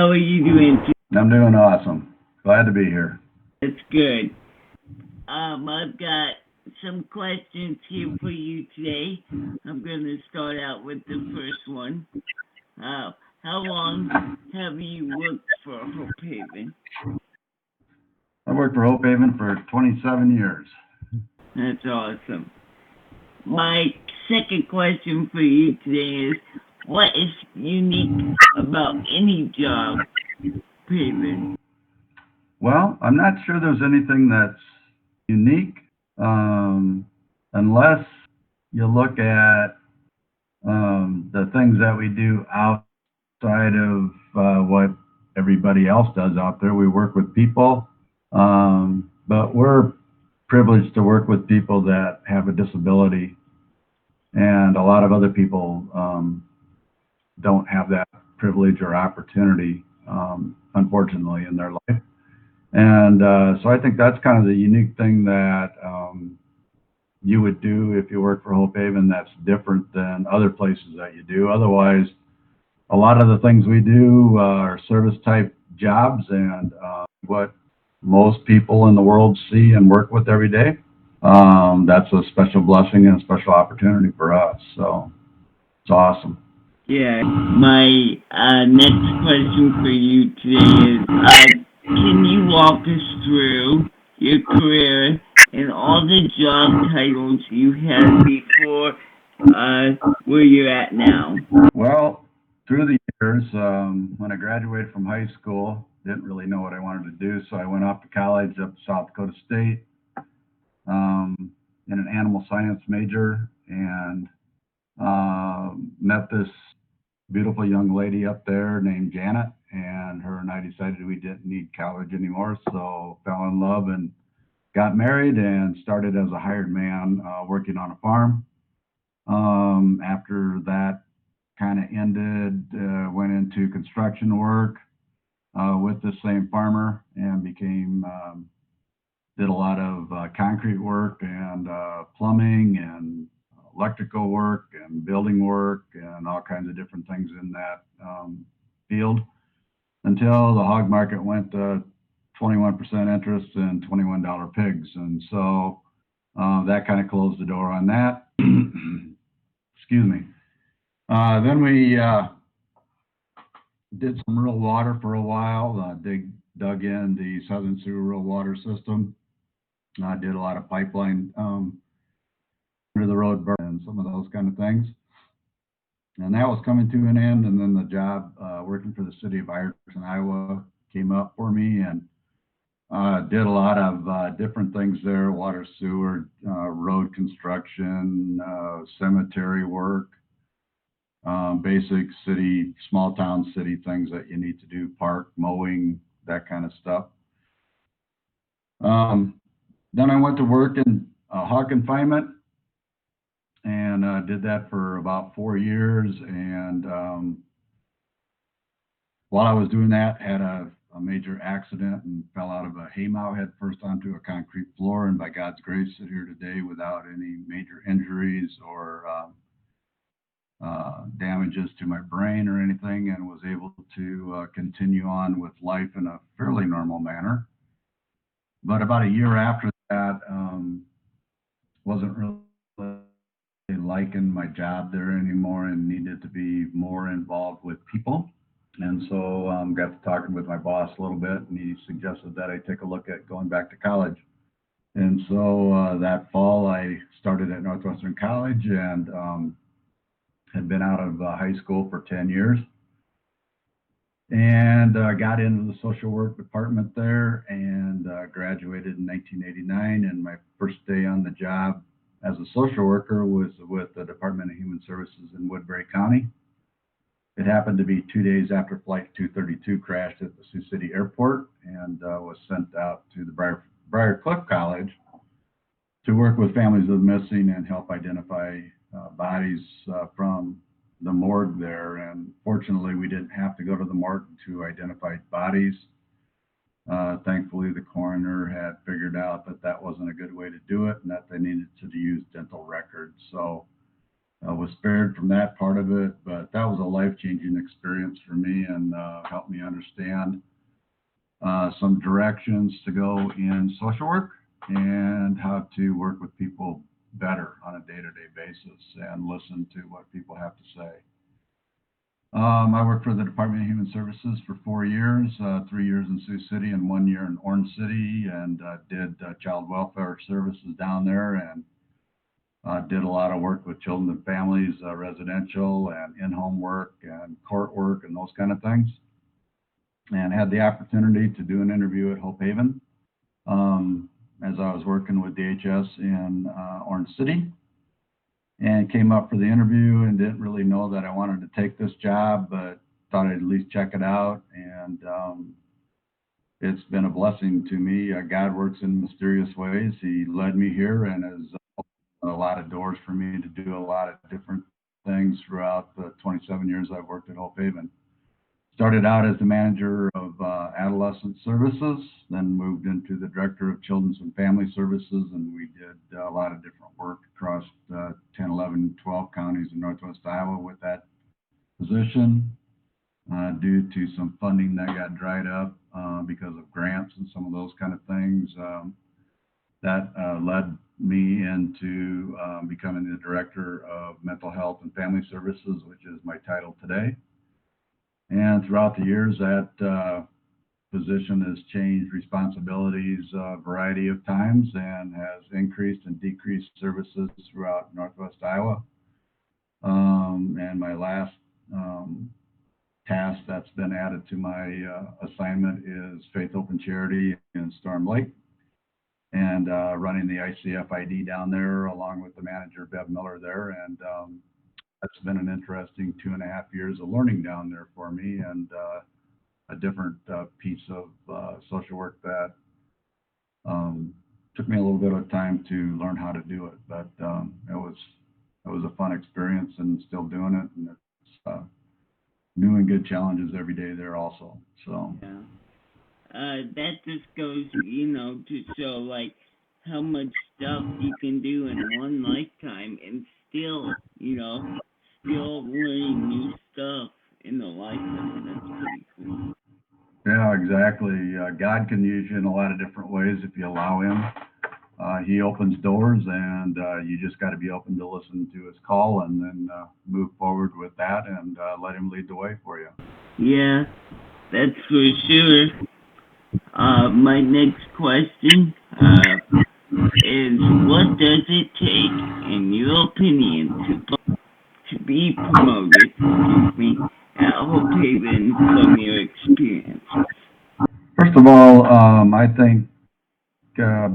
How are you doing? I'm doing awesome. Glad to be here. That's good. I've got some questions here for you today. I'm going to start out with the first one. How long have you worked for Hope Haven? I worked for Hope Haven for 27 years. That's awesome. My second question for you today is, what is unique about any job, Haven? Well, I'm not sure there's anything that's unique unless you look at the things that we do outside of what everybody else does out there. We work with people, but we're privileged to work with people that have a disability, and a lot of other people don't have that privilege or opportunity, unfortunately, in their life. And so I think that's kind of the unique thing that you would do if you work for Hope Haven that's different than other places that you do. Otherwise, a lot of the things we do are service type jobs and what most people in the world see and work with every day. That's a special blessing and a special opportunity for us. So it's awesome. Yeah, my next question for you today is, can you walk us through your career and all the job titles you had before where you're at now? Well, through the years, when I graduated from high school, didn't really know what I wanted to do, so I went off to college up to South Dakota State in an animal science major and met this beautiful young lady up there named Janet, and her and I decided we didn't need college anymore, so fell in love and got married and started as a hired man working on a farm. After that kind of ended, went into construction work with the same farmer and became did a lot of concrete work and plumbing and electrical work and building work and all kinds of different things in that field until the hog market went to 21% interest and $21 pigs. And so that kind of closed the door on that. Excuse me. Then we did some rural water for a while, dug in the Southern Sioux rural water system. I did a lot of pipeline under the road burn and some of those kind of things. And that was coming to an end. And then the job working for the city of Ironton, Iowa came up for me and did a lot of different things there, water, sewer, road construction, cemetery work, basic city, small town city things that you need to do, park, mowing, that kind of stuff. Then I went to work in hog confinement and did that for about 4 years. And while I was doing that, had a major accident and fell out of a haymow head first onto a concrete floor. And by God's grace, sit here today without any major injuries or damages to my brain or anything, and was able to continue on with life in a fairly normal manner. But about a year after that, wasn't really liking my job there anymore and needed to be more involved with people. And so got to talking with my boss a little bit, and he suggested that I take a look at going back to college. And so that fall, I started at Northwestern College and had been out of high school for 10 years and got into the social work department there and graduated in 1989. And my first day on the job as a social worker was with the Department of Human Services in Woodbury County. It happened to be 2 days after Flight 232 crashed at the Sioux City Airport, and was sent out to the Briar Cliff College to work with families of the missing and help identify bodies from the morgue there. And fortunately, we didn't have to go to the morgue to identify bodies. Thankfully, the coroner had figured out that that wasn't a good way to do it and that they needed to use dental records. So I was spared from that part of it, but that was a life-changing experience for me and helped me understand some directions to go in social work and how to work with people better on a day-to-day basis and listen to what people have to say. I worked for the Department of Human Services for 4 years, 3 years in Sioux City and 1 year in Orange City, and did child welfare services down there, and did a lot of work with children and families, residential and in-home work and court work and those kind of things. And had the opportunity to do an interview at Hope Haven as I was working with DHS in Orange City, and came up for the interview and didn't really know that I wanted to take this job, but thought I'd at least check it out. And it's been a blessing to me. God works in mysterious ways. He led me here and has opened a lot of doors for me to do a lot of different things throughout the 27 years I've worked at Hope Haven. Started out as the manager of adolescent services, then moved into the director of children's and family services, and we did a lot of different work across 10, 11, 12 counties in northwest Iowa with that position. Due to some funding that got dried up because of grants and some of those kind of things, that led me into becoming the director of mental health and family services, which is my title today. And throughout the years, that position has changed responsibilities a variety of times and has increased and decreased services throughout northwest Iowa. And my last task that's been added to my assignment is Faith Open Charity in Storm Lake, and running the ICF ID down there along with the manager, Bev Miller, there. And that's been an interesting 2.5 years of learning down there for me, and a different piece of social work that took me a little bit of time to learn how to do it. But it was a fun experience, and still doing it, and it's new and good challenges every day there also. So Yeah. That just goes, to show like how much stuff you can do in one lifetime and still learning new stuff in the lifetime. That's pretty cool. yeah, exactly. God can use you in a lot of different ways if you allow Him. He opens doors, and you just got to be open to listen to His call, and then move forward with that, and let Him lead the way for you. Yeah, that's for sure. My next question is, what does it take, in your opinion, to be promoted, excuse me, at Hope Haven from your experience? First of all, I think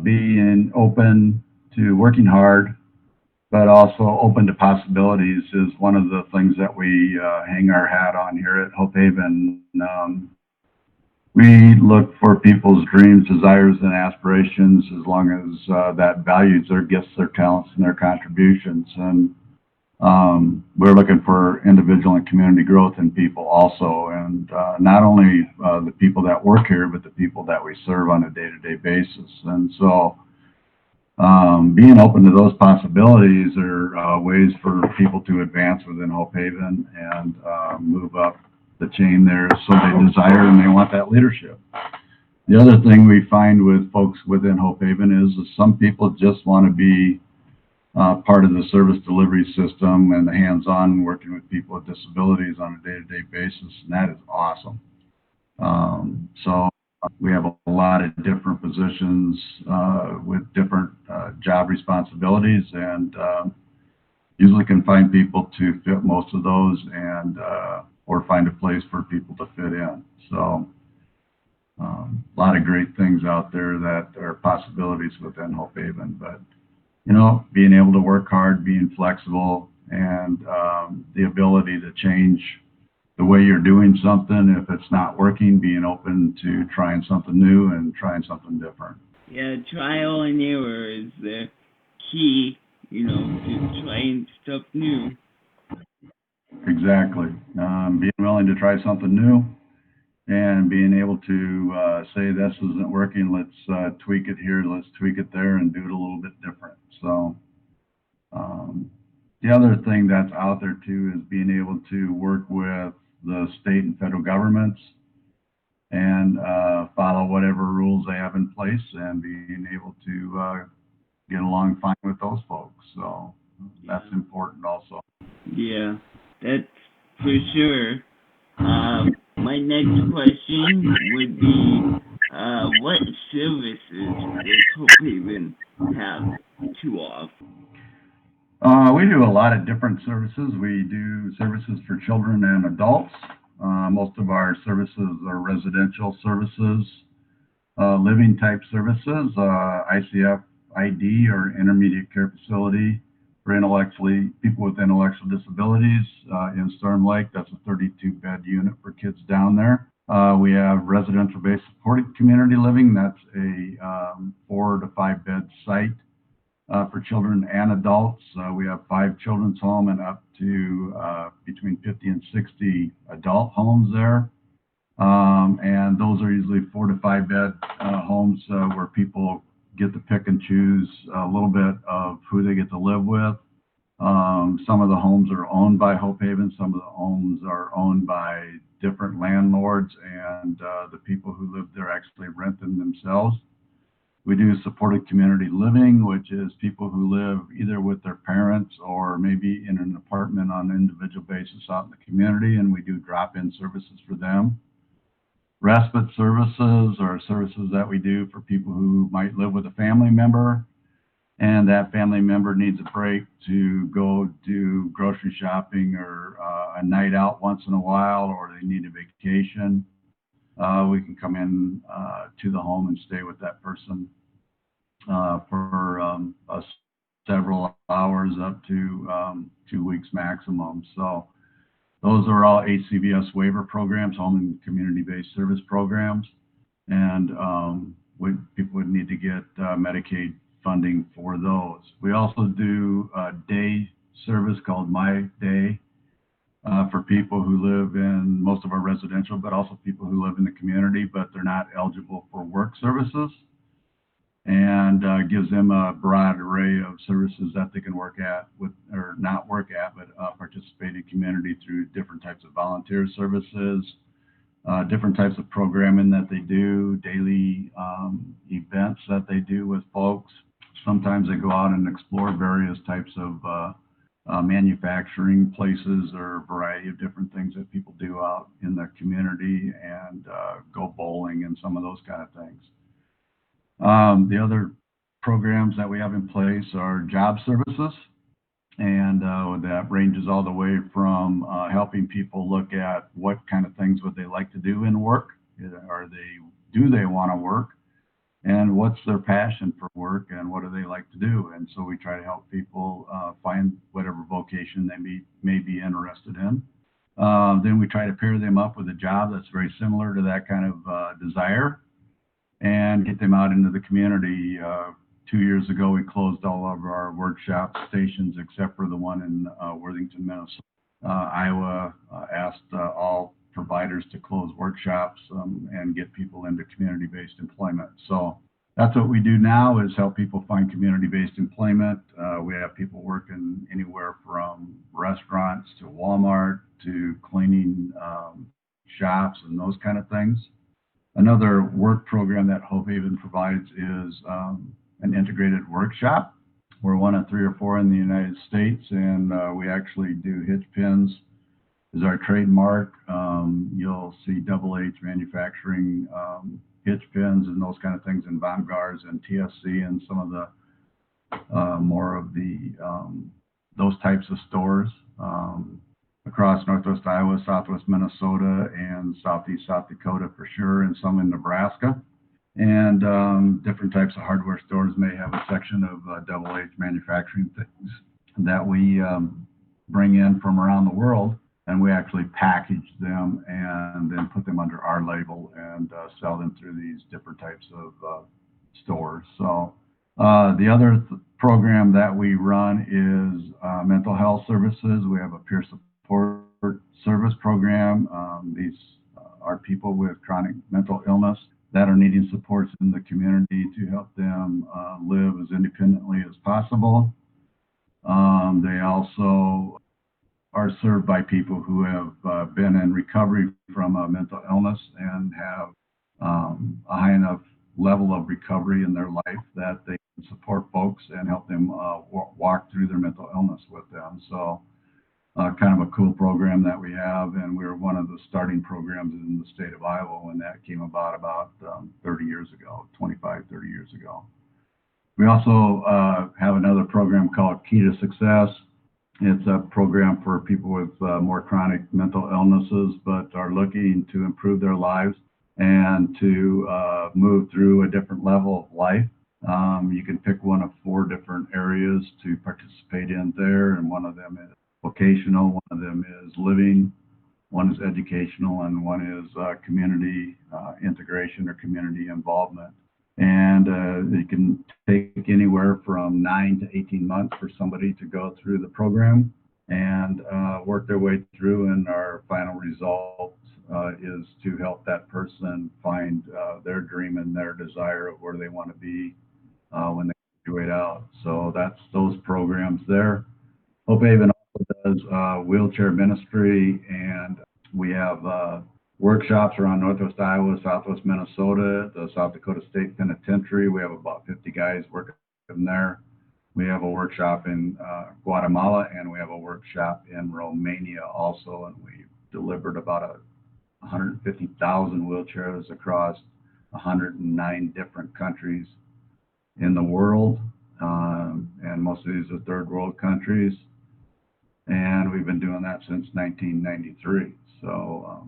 being open to working hard, but also open to possibilities is one of the things that we hang our hat on here at Hope Haven. We look for people's dreams, desires, and aspirations as long as that values their gifts, their talents, and their contributions. And we're looking for individual and community growth in people also, and not only the people that work here, but the people that we serve on a day-to-day basis. And so being open to those possibilities are ways for people to advance within Hope Haven and move up the chain there, so they desire and they want that leadership. The other thing we find with folks within Hope Haven is some people just want to be part of the service delivery system and the hands-on working with people with disabilities on a day-to-day basis, and that is awesome. So we have a lot of different positions with different job responsibilities, and usually can find people to fit most of those, and or find a place for people to fit in. So a lot of great things out there that are possibilities within Hope Haven, but being able to work hard, being flexible, and the ability to change the way you're doing something if it's not working, being open to trying something new and trying something different. Yeah, trial and error is the key, to trying stuff new. Exactly. Being willing to try something new and being able to say this isn't working, let's tweak it here, let's tweak it there, and do it a little bit different. So, The other thing that's out there too is being able to work with the state and federal governments and follow whatever rules they have in place and being able to get along fine with those folks. So that's Yeah. important also. Yeah. That's for sure. My next question would be, what services does Hope Haven have to offer? We do a lot of different services. We do services for children and adults. Most of our services are residential services, living type services, ICF ID or intermediate care facility for intellectually people with intellectual disabilities in Storm Lake. That's a 32 bed unit for kids down there. We have residential based supported community living. That's a 4 to 5 bed site for children and adults. We have 5 children's home and up to between 50 and 60 adult homes there. And those are usually 4 to 5 bed homes where people get to pick and choose a little bit of who they get to live with. Some of the homes are owned by Hope Haven. Some of the homes are owned by different landlords, and the people who live there actually rent them themselves. We do supported community living, which is people who live either with their parents or maybe in an apartment on an individual basis out in the community, and we do drop-in services for them. Respite services are services that we do for people who might live with a family member, and that family member needs a break to go do grocery shopping or a night out once in a while, or they need a vacation. We can come in to the home and stay with that person for several hours up to 2 weeks maximum. So those are all HCBS waiver programs, home and community-based service programs, and people would need to get Medicaid funding for those. We also do a day service called My Day for people who live in most of our residential, but also people who live in the community, but they're not eligible for work services, and gives them a broad array of services that they can work at with, or not work at, but participate in community through different types of volunteer services, different types of programming that they do, daily events that they do with folks. Sometimes they go out and explore various types of manufacturing places or a variety of different things that people do out in the community, and go bowling and some of those kind of things. The other programs that we have in place are job services, and that ranges all the way from helping people look at what kind of things would they like to do in work, do they want to work, and what's their passion for work, and what do they like to do. And so we try to help people find whatever vocation they may be interested in. Then we try to pair them up with a job that's very similar to that kind of desire, and get them out into the community. 2 years ago, we closed all of our workshop stations except for the one in Worthington, Minnesota. Iowa asked all providers to close workshops and get people into community-based employment. So that's what we do now, is help people find community-based employment. We have people working anywhere from restaurants to Walmart to cleaning shops and those kind of things. Another work program that Hope Haven provides is an integrated workshop. We're one of 3 or 4 in the United States, and we actually do hitch pins as our trademark. You'll see Double H manufacturing hitch pins and those kind of things in Vanguards and TSC and some of the more of the those types of stores across Northwest Iowa, Southwest Minnesota, and Southeast South Dakota for sure, and some in Nebraska. And different types of hardware stores may have a section of Double H manufacturing things that we bring in from around the world, and we actually package them and then put them under our label and sell them through these different types of stores. So the other program that we run is mental health services. We have a peer support service program. These are people with chronic mental illness that are needing supports in the community to help them live as independently as possible. They also are served by people who have been in recovery from a mental illness and have a high enough level of recovery in their life that they can support folks and help them walk through their mental illness with them. So, kind of a cool program that we have, and we were one of the starting programs in the state of Iowa when that came about 30 years ago, 25, 30 years ago. We also have another program called Key to Success. It's a program for people with more chronic mental illnesses, but are looking to improve their lives and to move through a different level of life. You can pick one of four different areas to participate in there, and one of them is vocational, one of them is living, one is educational, and one is community integration or community involvement. And it can take anywhere from 9 to 18 months for somebody to go through the program and work their way through. And our final result is to help that person find their dream and their desire of where they want to be when they graduate out. So that's those programs there. Hope Haven also does wheelchair ministry, and we have workshops around Northwest Iowa, Southwest Minnesota, the South Dakota State Penitentiary. We have about 50 guys working there. We have a workshop in Guatemala, and we have a workshop in Romania also, and we've delivered about 150,000 wheelchairs across 109 different countries in the world, and most of these are third world countries. And we've been doing that since 1993. So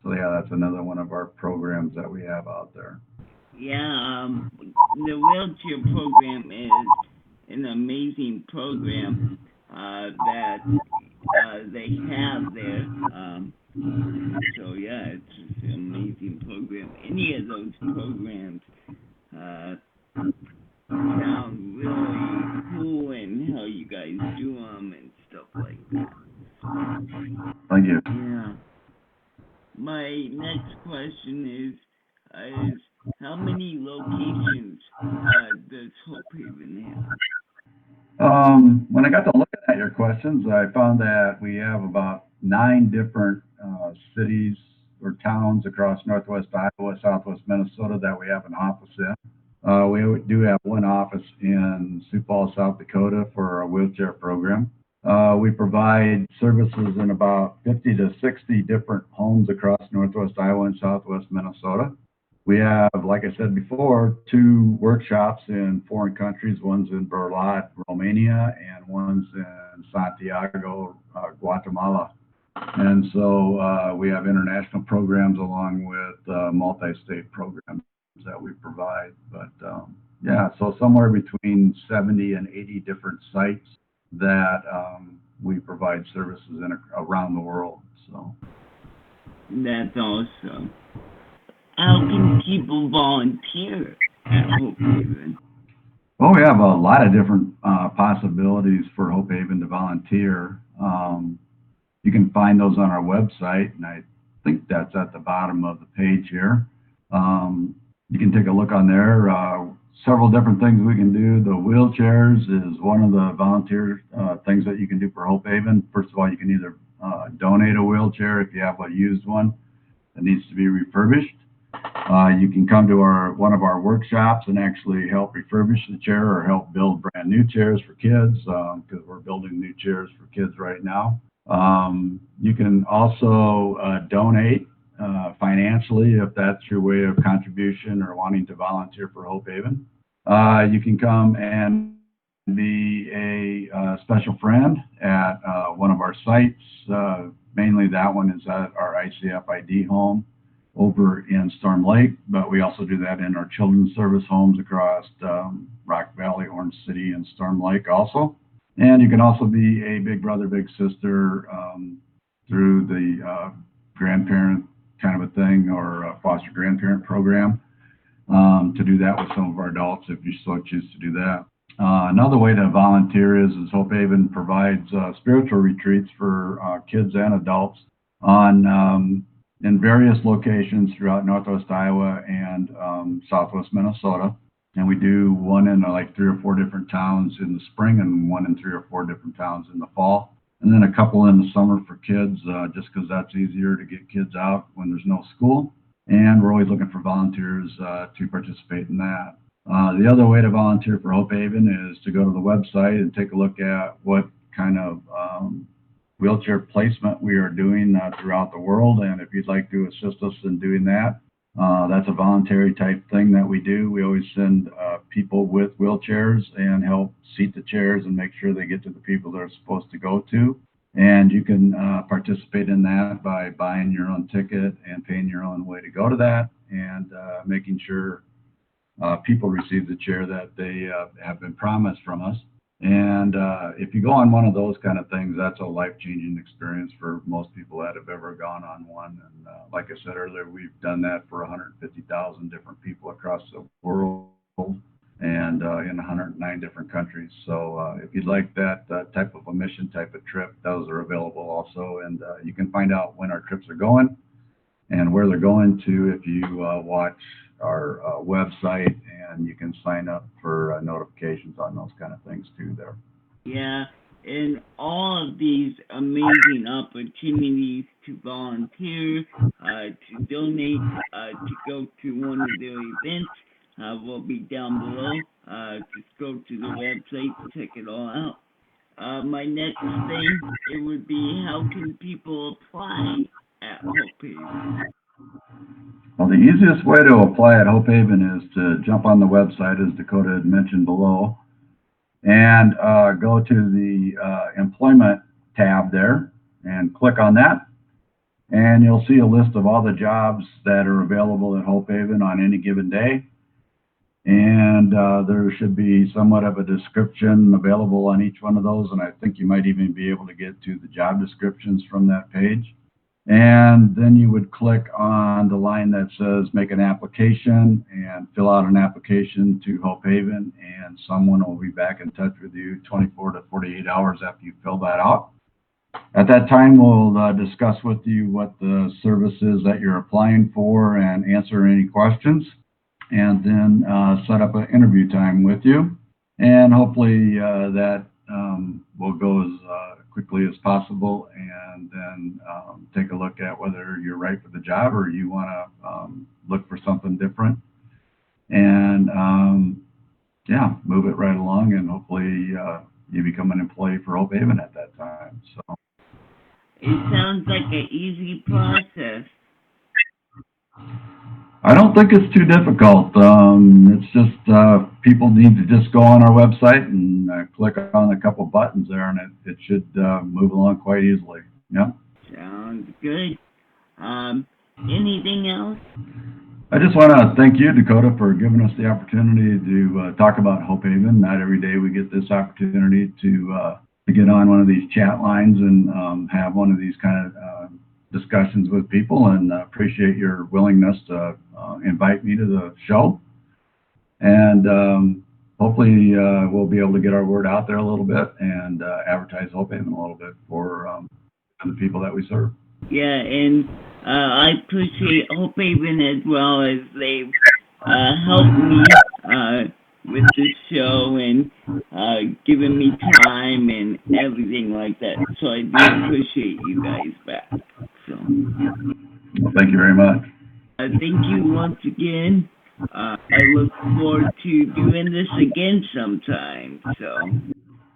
yeah, that's another one of our programs that we have out there. Yeah, the wheelchair program is an amazing program that they have there. So yeah, it's an amazing program. Any of those programs uh, sound really cool, and how you guys do them and stuff like that. Thank you. Yeah. My next question is how many locations does Hope Haven have? When I got to looking at your questions, I found that we have about 9 different cities or towns across Northwest Iowa, Southwest Minnesota that we have an office in. We do have one office in Sioux Falls, South Dakota for our wheelchair program. We provide services in about 50 to 60 different homes across Northwest Iowa and Southwest Minnesota. We have, like I said before, 2 workshops in foreign countries. One's in Berlad, Romania, and one's in Santiago, Guatemala. And so we have international programs along with multi-state programs that we provide. But yeah, so somewhere between 70 and 80 different sites that we provide services in around the world. So That's awesome. How can people volunteer at Hope Haven? well, we have a lot of different possibilities for Hope Haven to volunteer. You can find those on our website, and I think that's at the bottom of the page here. You can take a look on there. Several different things we can do. The wheelchairs is one of the volunteer things that you can do for Hope Haven. First of all, you can either donate a wheelchair if you have a used one that needs to be refurbished. You can come to one of our workshops and actually help refurbish the chair or help build brand new chairs for kids, because we're building new chairs for kids right now. You can also donate financially if that's your way of contribution or wanting to volunteer for Hope Haven. You can come and be a special friend at one of our sites. Mainly that one is at our ICFID home over in Storm Lake, but we also do that in our children's service homes across Rock Valley, Orange City, and Storm Lake also. And you can also be a big brother, big sister through the grandparent kind of a thing or a foster grandparent program to do that with some of our adults if you so choose to do that. Another way to volunteer is Hope Haven provides spiritual retreats for kids and adults on in various locations throughout Northwest Iowa and Southwest Minnesota. And we do one in like 3 or 4 different towns in the spring and one in 3 or 4 different towns in the fall. And then a couple in the summer for kids, just because that's easier to get kids out when there's no school. And we're always looking for volunteers to participate in that. The other way to volunteer for Hope Haven is to go to the website and take a look at what kind of wheelchair placement we are doing throughout the world. And if you'd like to assist us in doing that, that's a voluntary type thing that we do. We always send people with wheelchairs and help seat the chairs and make sure they get to the people they're supposed to go to. And you can participate in that by buying your own ticket and paying your own way to go to that, and making sure people receive the chair that they have been promised from us. And if you go on one of those kind of things, that's a life-changing experience for most people that have ever gone on one. And like I said earlier, we've done that for 150,000 different people across the world and in 109 different countries. So if you'd like that type of a mission type of trip, those are available also. And you can find out when our trips are going and where they're going to if you watch our website, and you can sign up for notifications on those kind of things too there. Yeah, and all of these amazing opportunities to volunteer, to donate, to go to one of their events will be down below. Just go to the website, check it all out. My next thing, it would be how can people apply at Hope Haven? Well, the easiest way to apply at Hope Haven is to jump on the website, as Dakota had mentioned below, and go to the employment tab there and click on that. And you'll see a list of all the jobs that are available at Hope Haven on any given day. And there should be somewhat of a description available on each one of those. And I think you might even be able to get to the job descriptions from that page. And then you would click on the line that says make an application and fill out an application to Hope Haven, and someone will be back in touch with you 24 to 48 hours after you fill that out. At that time, we'll discuss with you what the service is that you're applying for and answer any questions, and then set up an interview time with you. And hopefully that will go as quickly as possible, and then take a look at whether you're right for the job or you want to look for something different. And yeah, move it right along, and hopefully you become an employee for Hope Haven at that time. So It sounds like an easy process. I don't think it's too difficult. It's just people need to just go on our website and click on a couple buttons there, and it should move along quite easily. Yeah. Sounds good. Anything else? I just want to thank you, Dakota, for giving us the opportunity to talk about Hope Haven. Not every day we get this opportunity to get on one of these chat lines and have one of these kind of discussions with people, and appreciate your willingness to invite me to the show. And hopefully we'll be able to get our word out there a little bit and advertise Hope Haven a little bit for the people that we serve. Yeah, and I appreciate Hope Haven as well, as they've helped me with this show and given me time and everything like that. So I do appreciate you guys back. So Well, thank you very much. thank you once again. I look forward to doing this again sometime. So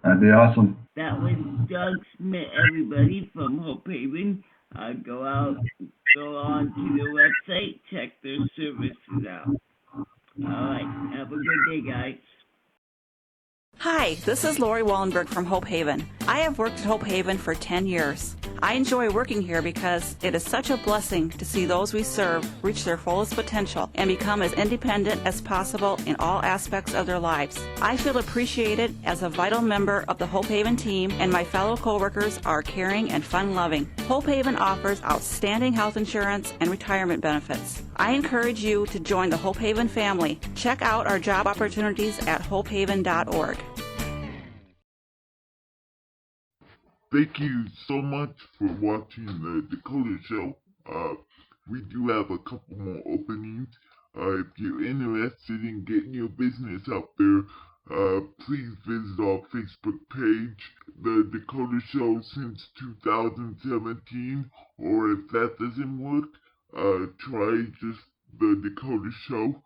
That'd be awesome. that was Doug Smit, everybody from Hope Haven. Go on to their website, check their services out. All right, have a good day, guys. Hi, this is Lori Wallenberg from Hope Haven. I have worked at Hope Haven for 10 years. I enjoy working here because it is such a blessing to see those we serve reach their fullest potential and become as independent as possible in all aspects of their lives. I feel appreciated as a vital member of the Hope Haven team, and my fellow coworkers are caring and fun-loving. Hope Haven offers outstanding health insurance and retirement benefits. I encourage you to join the Hope Haven family. Check out our job opportunities at hopehaven.org. Thank you so much for watching the Dakota Show. We do have a couple more openings. If you're interested in getting your business Decoders out there, please visit our Facebook page, The Dakota Show since 2017, or if that doesn't work, try just The Dakota Show.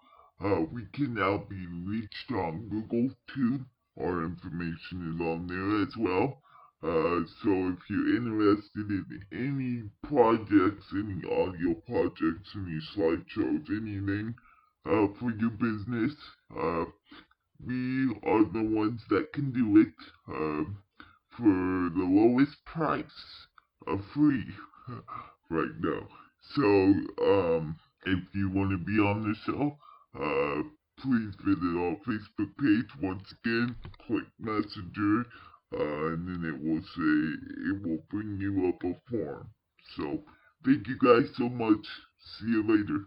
We can now be reached on Google too. Our information is on there as well. So if you're interested in any projects, any audio projects, any slideshows, anything, for your business, we are the ones that can do it, for the lowest price, free, right now. So, if you want to be on the show, please visit our Facebook page. Once again, click Messenger, and then it will bring you up a form. So, thank you guys so much. See you later.